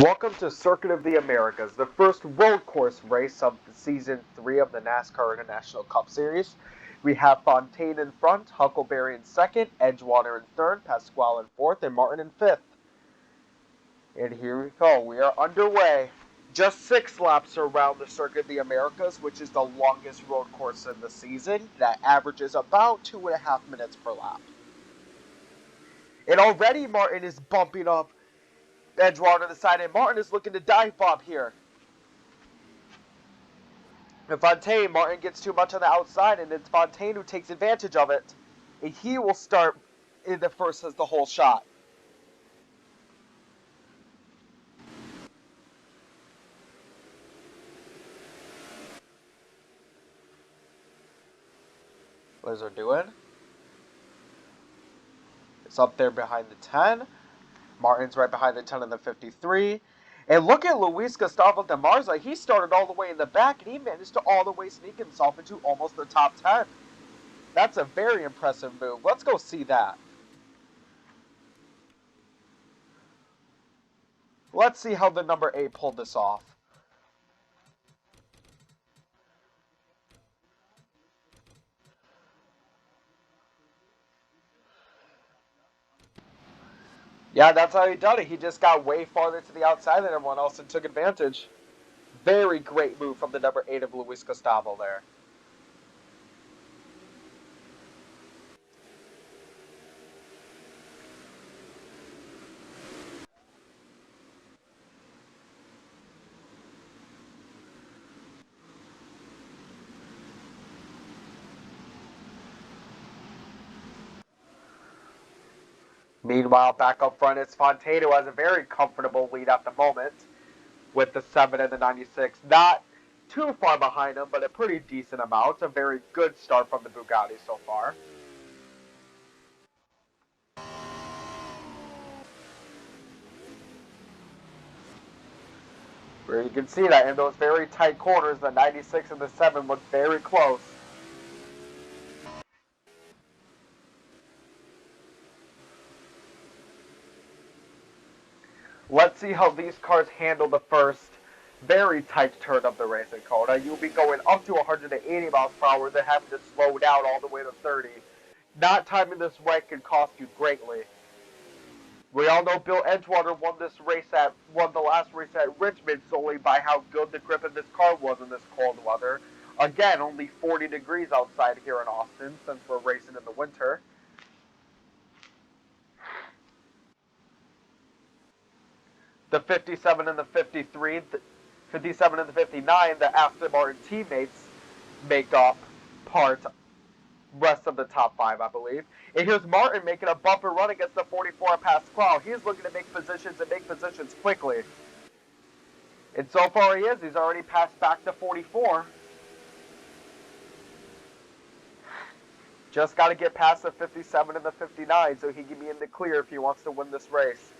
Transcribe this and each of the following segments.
Welcome to Circuit of the Americas, the first road course race of Season 3 of the NASCAR International Cup Series. We have Fontaine in front, Huckleberry in second, Edgewater in third, Pasquale in fourth, and Martin in fifth. And here we go, we are underway. Just 6 laps around the Circuit of the Americas, which is the longest road course in the season. That averages about 2.5 minutes per lap. And already Martin is bumping up Edgewater to the side, and Martin is looking to dive bomb here. If Fontaine, Martin gets too much on the outside, and it's Fontaine who takes advantage of it. And he will start in the first as the whole shot. What is he doing? It's up there behind the 10. Martin's right behind the 10 and the 53. And look at Luis Gustavo de Marza. He started all the way in the back, and he managed to all the way sneak himself into almost the top 10. That's a very impressive move. Let's go see that. Let's see how the number 8 pulled this off. Yeah, that's how he done it. He just got way farther to the outside than everyone else and took advantage. Very great move from the number 8 of Luis Gustavo there. Meanwhile, back up front, it's Fontaine, who has a very comfortable lead at the moment with the 7 and the 96. Not too far behind him, but a pretty decent amount. A very good start from the Bugatti so far. Where you can see that in those very tight corners, the 96 and the 7 look very close. Let's see how these cars handle the first very tight turn of the racing code. You'll be going up to 180 miles per hour, then having to slow down all the way to 30. Not timing this right can cost you greatly. We all know Bill Edgewater won the last race at Richmond solely by how good the grip of this car was in this cold weather. Again, only 40 degrees outside here in Austin since we're racing in the winter. The 57 and the 53, the 57 and the 59, the Aston Martin teammates make up part rest of the top 5, I believe. And here's Martin making a bumper run against the 44 Pasquale. He's looking to make positions and make positions quickly. And so far he is. He's already passed back to 44. Just got to get past the 57 and the 59 so he can be in the clear if he wants to win this race.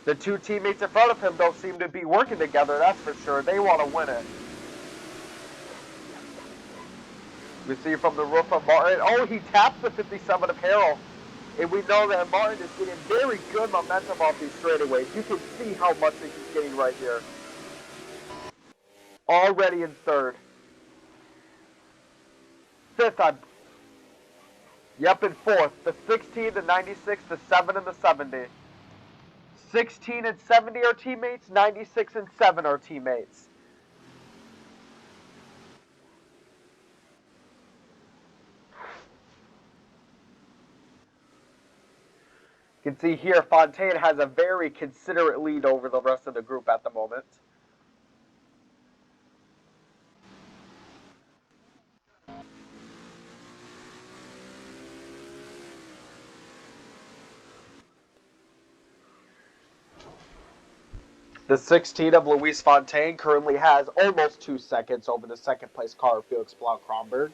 The two teammates in front of him don't seem to be working together, that's for sure. They want to win it. We see from the roof of Martin. Oh, he taps the 57 of Harrell. And we know that Martin is getting very good momentum off these straightaways. You can see how much he's getting right here. Already in third. Fifth, in fourth. The 16, the 96, the 7, and the 70. 16 and 70 are teammates. 96 and 7 are teammates. You can see here Fontaine has a very considerate lead over the rest of the group at the moment. The 16 of Luis Fontaine currently has almost 2 seconds over the second place car of Felix Blanc-Kronberg.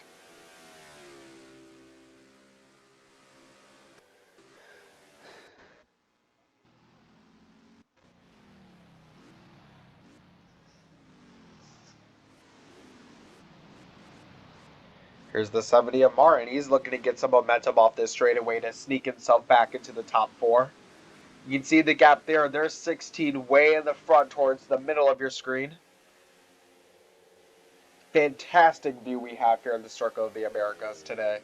Here's the 70 of Martin. He's looking to get some momentum off this straightaway to sneak himself back into the top 4. You can see the gap there. There's 16 way in the front towards the middle of your screen. Fantastic view we have here in the Circle of the Americas today.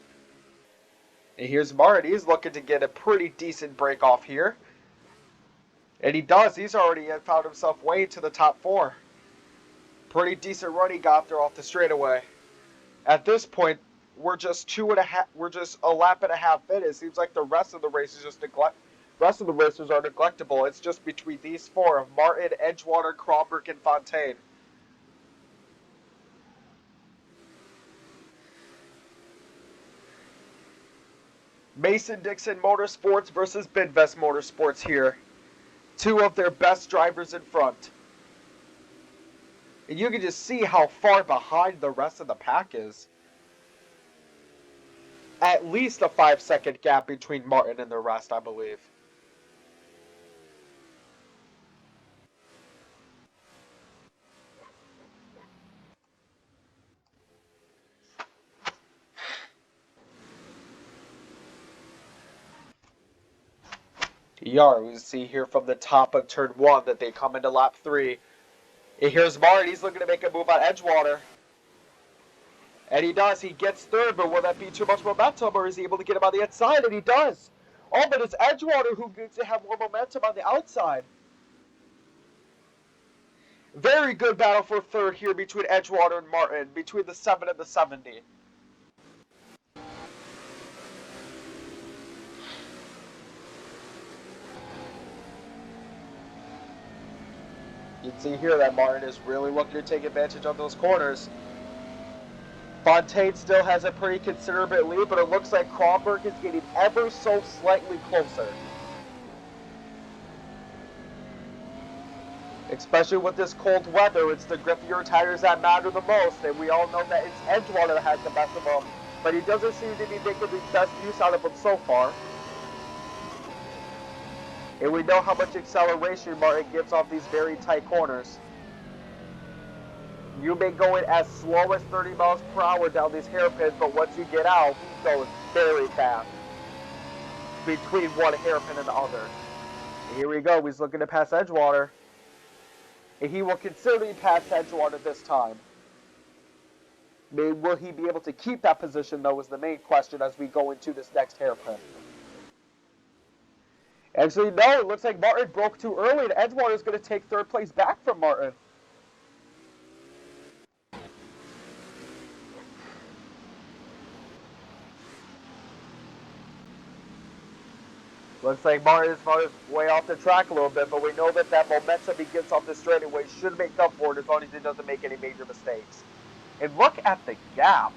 And here's Martin. He's looking to get a pretty decent break off here. And he does. He's already found himself way to the top 4. Pretty decent run he got there off the straightaway. At this point, we're just a lap and a half in. It seems like the rest of the race is just rest of the racers are neglectable. It's just between these 4 of Martin, Edgewater, Kronberg, and Fontaine. Mason-Dixon Motorsports versus Bidvest Motorsports here. 2 of their best drivers in front. And you can just see how far behind the rest of the pack is. At least a 5-second gap between Martin and the rest, I believe. We see here from the top of turn 1 that they come into lap 3. And here's Martin. He's looking to make a move on Edgewater. And he does. He gets third, but will that be too much momentum, or is he able to get him on the outside? And he does. Oh, but it's Edgewater who gets to have more momentum on the outside. Very good battle for third here between Edgewater and Martin, between the 7 and the 70. You can see here that Martin is really looking to take advantage of those corners. Fontaine still has a pretty considerable lead, but it looks like Kronberg is getting ever so slightly closer. Especially with this cold weather, it's the grippier tires that matter the most, and we all know that it's Edgewater that has the best of them, but he doesn't seem to be making the best use out of them so far. And we know how much acceleration Martin gives off these very tight corners. You may go in as slow as 30 miles per hour down these hairpins, but once you get out, he goes very fast between one hairpin and the other. And here we go. He's looking to pass Edgewater. And he will considerably pass Edgewater this time. Will he be able to keep that position, though, is the main question as we go into this next hairpin. Actually, no, it looks like Martin broke too early, and Edgewater is going to take third place back from Martin. Looks like Martin is way off the track a little bit, but we know that that momentum he gets off the straightaway should make up for it as long as he doesn't make any major mistakes. And look at the gap.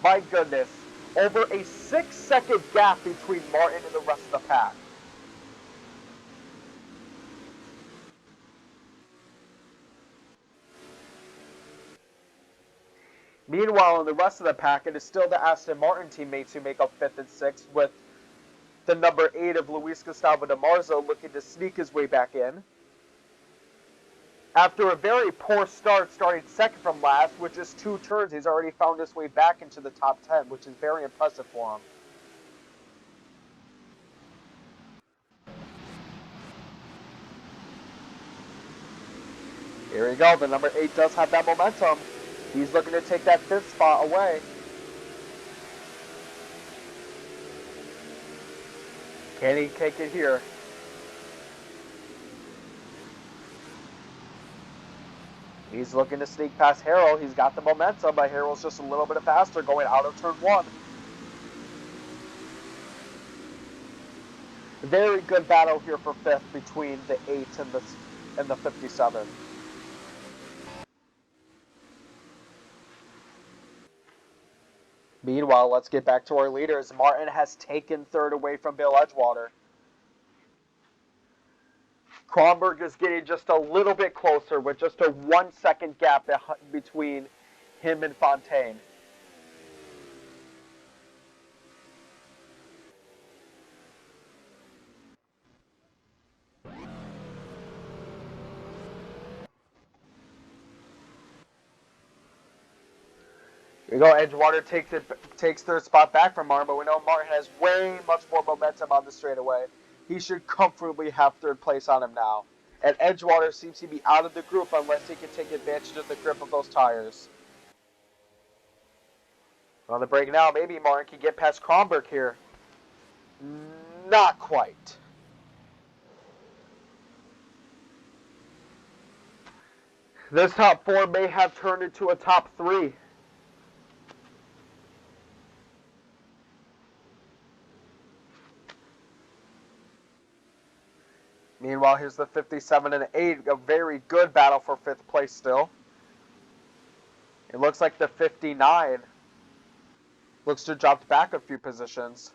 My goodness. Over a 6-second gap between Martin and the rest of the pack. Meanwhile, in the rest of the pack, it is still the Aston Martin teammates who make up 5th and 6th, with the number 8 of Luis Gustavo Di Marzo looking to sneak his way back in. After a very poor start, starting second from last, with just 2 turns, he's already found his way back into the top 10, which is very impressive for him. Here we go, the number 8 does have that momentum. He's looking to take that 5th spot away. Can he take it here? He's looking to sneak past Harrell. He's got the momentum, but Harrell's just a little bit faster going out of turn 1. Very good battle here for 5th between the 8 and the 57. Meanwhile, let's get back to our leaders. Martin has taken 3rd away from Bill Edgewater. Kronberg is getting just a little bit closer with just a 1-second gap between him and Fontaine. Here you go, Edgewater takes 3rd spot back from Martin, but we know Martin has way much more momentum on the straightaway. He should comfortably have third place on him now. And Edgewater seems to be out of the group unless he can take advantage of the grip of those tires. On the break now, maybe Martin can get past Kronberg here. Not quite. This top four may have turned into a top three. Meanwhile, here's the 57 and 8. A very good battle for fifth place still. It looks like the 59 looks to have dropped back a few positions.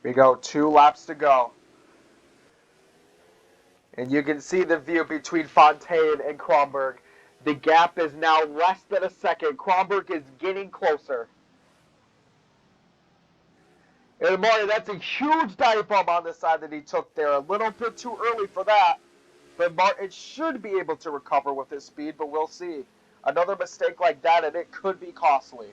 We go 2 laps to go. And you can see the view between Fontaine and Kronberg. The gap is now less than a second. Kronberg is getting closer. And Marty, that's a huge dive bomb on the side that he took there. A little bit too early for that. But Martin should be able to recover with his speed, but we'll see. Another mistake like that, and it could be costly.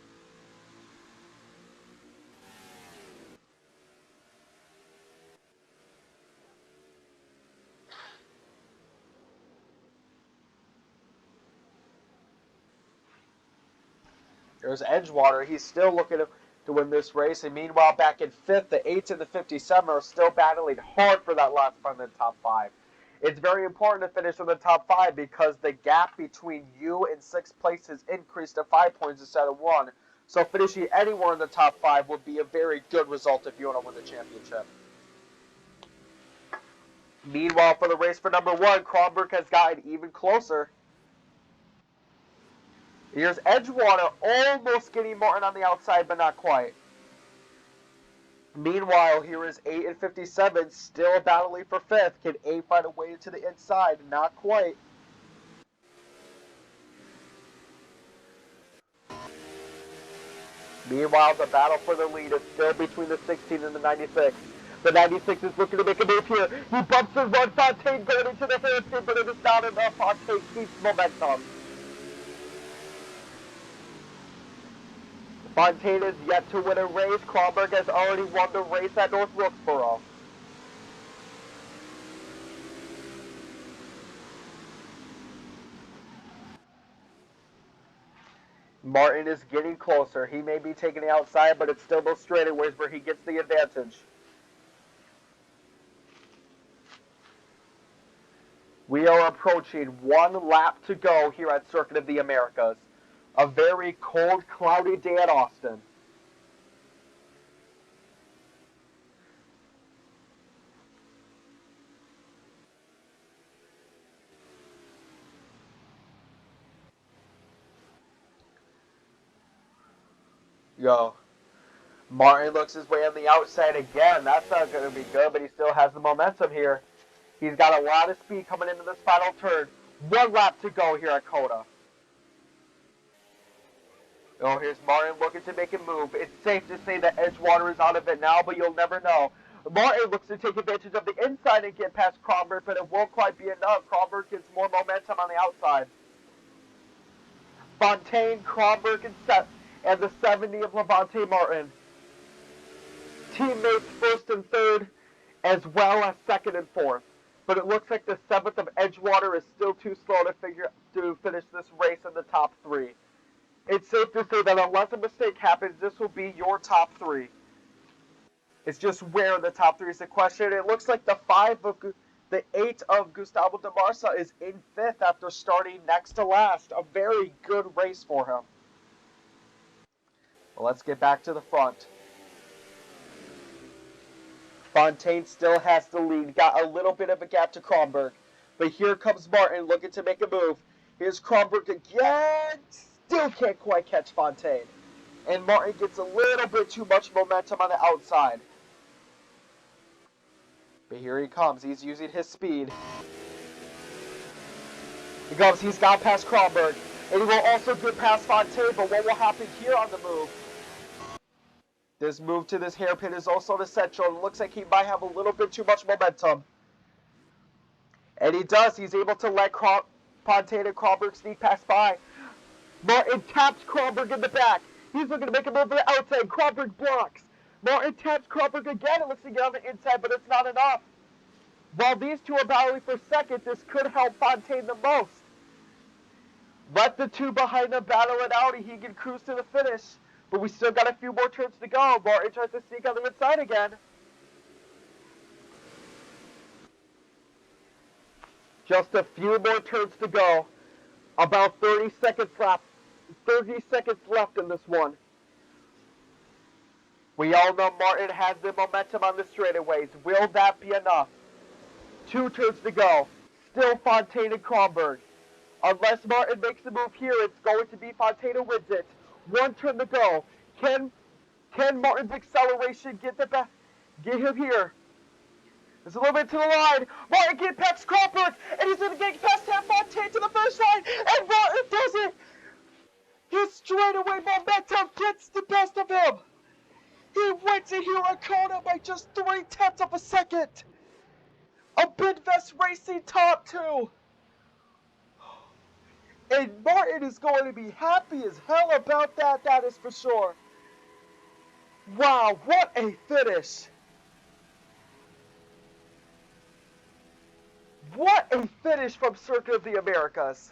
There's Edgewater. He's still looking to win this race. And meanwhile, back in fifth, the 8s and the 57 are still battling hard for that last spot in the top 5. It's very important to finish in the top 5 because the gap between you and 6th place has increased to 5 points instead of 1. So finishing anywhere in the top 5 would be a very good result if you want to win the championship. Meanwhile, for the race for number 1, Kronberg has gotten even closer. Here's Edgewater almost getting Martin on the outside, but not quite. Meanwhile, here is 8 and 57 still battling for 5th. Can 8 find a way to the inside? Not quite. Meanwhile, the battle for the lead is still between the 16 and the 96. The 96 is looking to make a move here. He bumps his run. Fontaine going into the handstand, but it is not enough. Fontaine keeps momentum. Fontaine is yet to win a race. Kronberg has already won the race at North Wilkesboro. Martin is getting closer. He may be taking the outside, but it's still those straightaways where he gets the advantage. We are approaching 1 lap to go here at Circuit of the Americas. A very cold, cloudy day at Austin. Yo. Martin looks his way on the outside again. That's not going to be good, but he still has the momentum here. He's got a lot of speed coming into this final turn. 1 lap to go here at Coda. Oh, here's Martin looking to make a move. It's safe to say that Edgewater is out of it now, but you'll never know. Martin looks to take advantage of the inside and get past Kronberg, but it won't quite be enough. Kronberg gets more momentum on the outside. Fontaine, Kronberg, and the 70 of Levante Martin. Teammates 1st and 3rd, as well as 2nd and 4th. But it looks like the 7th of Edgewater is still too slow to finish this race in the top 3. It's safe to say that unless a mistake happens, this will be your top 3. It's just where in the top 3 is the question. It looks like the 8 of Gustavo de Marsa is in 5th after starting next to last. A very good race for him. Well, let's get back to the front. Fontaine still has the lead. Got a little bit of a gap to Kronberg. But here comes Martin looking to make a move. Here's Kronberg again. Still can't quite catch Fontaine. And Martin gets a little bit too much momentum on the outside. But here he comes. He's using his speed. He goes. He's got past Kronberg. And he will also get past Fontaine. But what will happen here on the move? This move to this hairpin is also essential. It looks like he might have a little bit too much momentum. And he does. He's able to let Fontaine and Kronberg sneak past by. Martin taps Kronberg in the back. He's looking to make a move to the outside. Kronberg blocks. Martin taps Kronberg again. It looks to get on the inside, but it's not enough. While these two are battling for second, this could help Fontaine the most. Let the two behind him battle it out, and he can cruise to the finish. But we still got a few more turns to go. Martin tries to sneak on the inside again. Just a few more turns to go. About 30 seconds left. 30 seconds left in this one. We all know Martin has the momentum on the straightaways. Will that be enough? 2 turns to go. Still Fontaine and Kronberg. Unless Martin makes the move here, it's going to be Fontaine who wins it. 1 turn to go. Can Martin's acceleration get him here? It's a little bit to the line. Martin gets past Kronberg, and he's going to get past Fontaine to the finish line, and Martin does it. His straightaway momentum gets the best of him. He wins it here on Kona by just 0.3 of a second. A Bidvest Racing top 2. And Martin is going to be happy as hell about that, that is for sure. Wow, what a finish. What a finish from Circuit of the Americas.